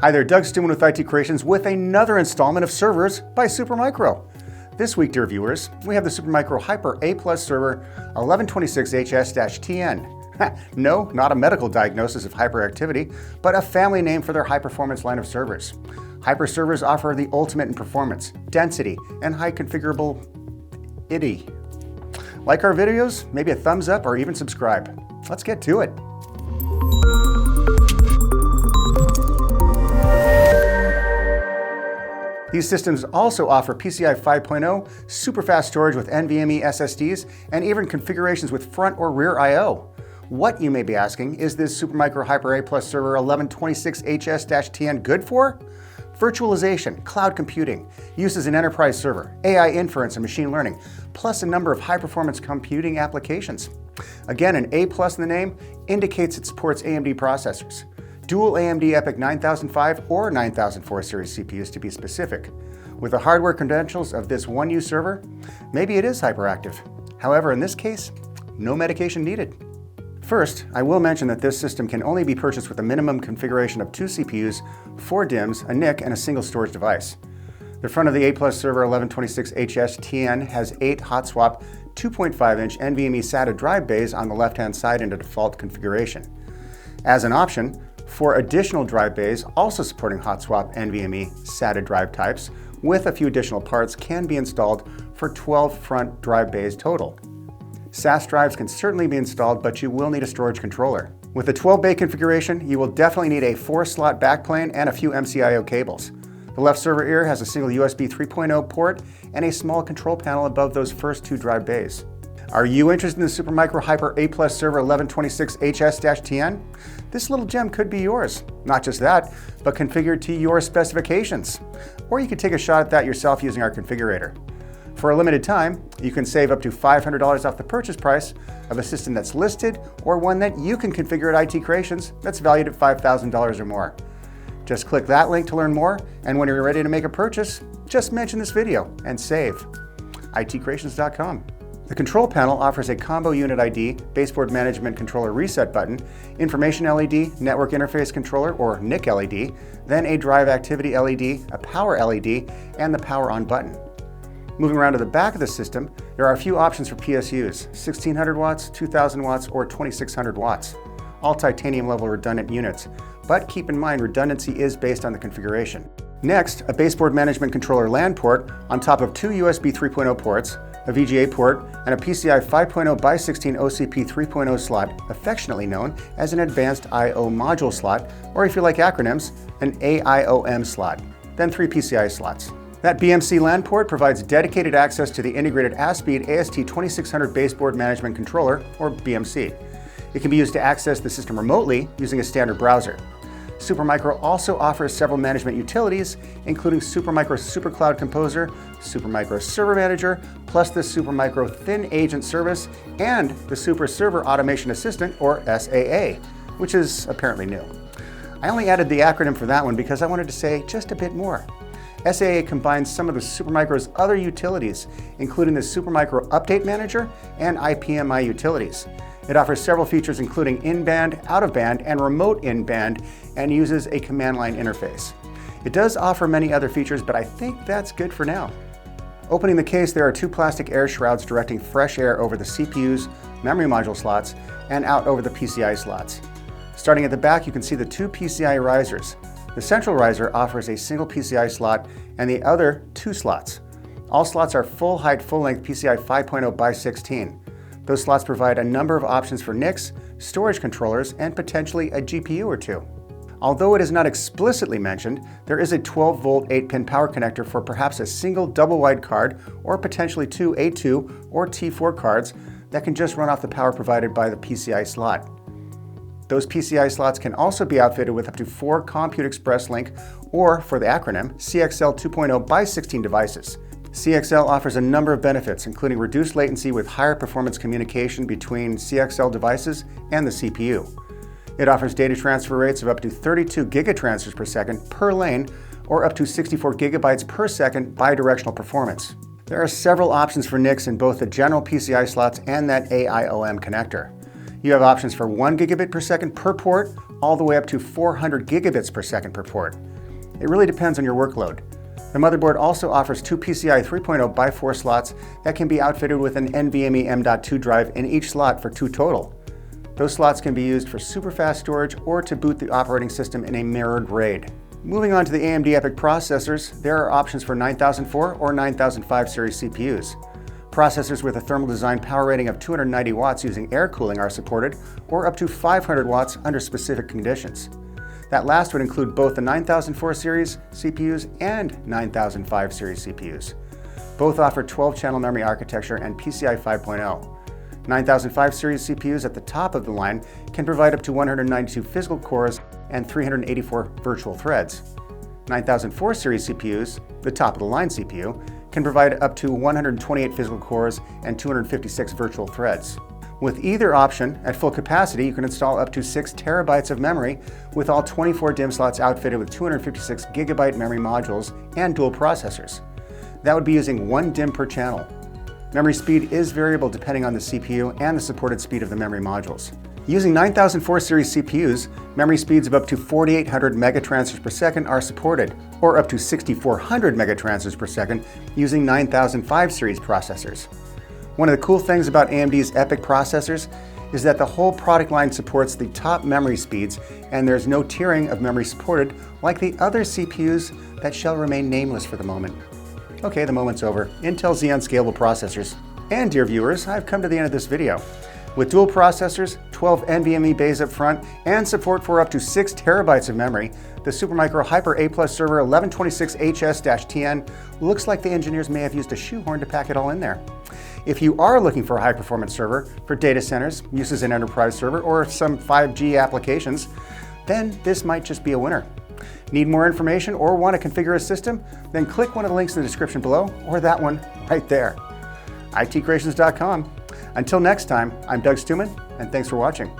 Hi there, Doug Stewman with IT Creations with another installment of servers by Supermicro. This week, dear viewers, we have the Supermicro Hyper A Server 1126HS-TN. No, not a medical diagnosis of hyperactivity, but a family name for their high-performance line of servers. Hyper servers offer the ultimate in performance, density, and high configurability. Like our videos, maybe a thumbs up or even subscribe. Let's get to it. These systems also offer PCIe 5.0, superfast storage with NVMe SSDs, and even configurations with front or rear I/O. What, you may be asking, is this Supermicro Hyper A Server 1126HS-TN good for? Virtualization, cloud computing, use as an enterprise server, AI inference and machine learning, plus a number of high-performance computing applications. Again, an A+ in the name indicates it supports AMD processors. Dual AMD EPYC 9005 or 9004 series CPUs to be specific. With the hardware credentials of this 1U server, maybe it is hyperactive. However, in this case, no medication needed. First, I will mention that this system can only be purchased with a minimum configuration of 2 CPUs, 4 DIMMs, a NIC, and a single storage device. The front of the A+ server 1126HS-TN has 8 hot swap 2.5-inch NVMe SATA drive bays on the left-hand side in a default configuration. As an option, 4 additional drive bays, also supporting hot swap NVMe SATA drive types, with a few additional parts, can be installed for 12 front drive bays total. SAS drives can certainly be installed, but you will need a storage controller. With the 12-bay configuration, you will definitely need a 4-slot backplane and a few MCIO cables. The left server ear has a single USB 3.0 port and a small control panel above those first 2 drive bays. Are you interested in the Supermicro Hyper A Server 1126HS-TN? This little gem could be yours. Not just that, but configured to your specifications. Or you could take a shot at that yourself using our configurator. For a limited time, you can save up to $500 off the purchase price of a system that's listed or one that you can configure at IT Creations that's valued at $5,000 or more. Just click that link to learn more, and when you're ready to make a purchase, just mention this video and save. itcreations.com. The control panel offers a combo unit ID, baseboard management controller reset button, information LED, network interface controller or NIC LED, then a drive activity LED, a power LED, and the power on button. Moving around to the back of the system, there are a few options for PSUs, 1600 watts, 2000 watts, or 2600 watts. All titanium level redundant units, but keep in mind redundancy is based on the configuration. Next, a baseboard management controller LAN port on top of 2 USB 3.0 ports, a VGA port, and a PCIe 5.0x16 OCP 3.0 slot, affectionately known as an Advanced I/O Module slot, or if you like acronyms, an AIOM slot, then 3 PCIe slots. That BMC LAN port provides dedicated access to the integrated ASPEED AST2600 baseboard management controller, or BMC. It can be used to access the system remotely using a standard browser. Supermicro also offers several management utilities, including Supermicro SuperCloud Composer, Supermicro Server Manager, plus the Supermicro Thin Agent Service, and the Super Server Automation Assistant, or SAA, which is apparently new. I only added the acronym for that one because I wanted to say just a bit more. SAA combines some of the Supermicro's other utilities, including the Supermicro Update Manager and IPMI utilities. It offers several features including in-band, out-of-band, and remote in-band, and uses a command line interface. It does offer many other features, but I think that's good for now. Opening the case, there are 2 plastic air shrouds directing fresh air over the CPU's memory module slots and out over the PCIe slots. Starting at the back, you can see the 2 PCIe risers. The central riser offers a single PCIe slot and the other 2 slots. All slots are full-height, full-length PCIe 5.0x16. Those slots provide a number of options for NICs, storage controllers, and potentially a GPU or 2. Although it is not explicitly mentioned, there is a 12-volt 8-pin power connector for perhaps a single double-wide card or potentially 2 A2 or T4 cards that can just run off the power provided by the PCIe slot. Those PCIe slots can also be outfitted with up to 4 Compute Express Link, or for the acronym, CXL 2.0x16 devices. CXL offers a number of benefits, including reduced latency with higher performance communication between CXL devices and the CPU. It offers data transfer rates of up to 32 gigatransfers per second per lane, or up to 64 gigabytes per second bidirectional performance. There are several options for NICs in both the general PCIe slots and that AIOM connector. You have options for 1 gigabit per second per port, all the way up to 400 gigabits per second per port. It really depends on your workload. The motherboard also offers two PCIe 3.0 by 4 slots that can be outfitted with an NVMe M.2 drive in each slot for 2 total. Those slots can be used for superfast storage or to boot the operating system in a mirrored RAID. Moving on to the AMD EPYC processors, there are options for 9004 or 9005 series CPUs. Processors with a thermal design power rating of 290 watts using air cooling are supported, or up to 500 watts under specific conditions. That last would include both the 9004 series CPUs and 9005 series CPUs. Both offer 12-channel memory architecture and PCIe 5.0. 9005 series CPUs at the top of the line can provide up to 192 physical cores and 384 virtual threads. 9004 series CPUs, the top of the line CPU, can provide up to 128 physical cores and 256 virtual threads. With either option, at full capacity, you can install up to 6 terabytes of memory with all 24 DIMM slots outfitted with 256 gigabyte memory modules and dual processors. That would be using 1 DIMM per channel. Memory speed is variable depending on the CPU and the supported speed of the memory modules. Using 9004 series CPUs, memory speeds of up to 4800 megatransfers per second are supported, or up to 6400 megatransfers per second using 9005 series processors. One of the cool things about AMD's EPYC processors is that the whole product line supports the top memory speeds, and there's no tiering of memory supported like the other CPUs that shall remain nameless for the moment. Okay, the moment's over. Intel Xeon Scalable processors. And dear viewers, I've come to the end of this video. With dual processors, 12 NVMe bays up front, and support for up to 6 terabytes of memory, the Supermicro Hyper A Server 1126HS-TN looks like the engineers may have used a shoehorn to pack it all in there. If you are looking for a high-performance server for data centers, use as an enterprise server, or some 5G applications, then this might just be a winner. Need more information or want to configure a system? Then click one of the links in the description below, or that one right there. itcreations.com. Until next time, I'm Doug Stuman, and thanks for watching.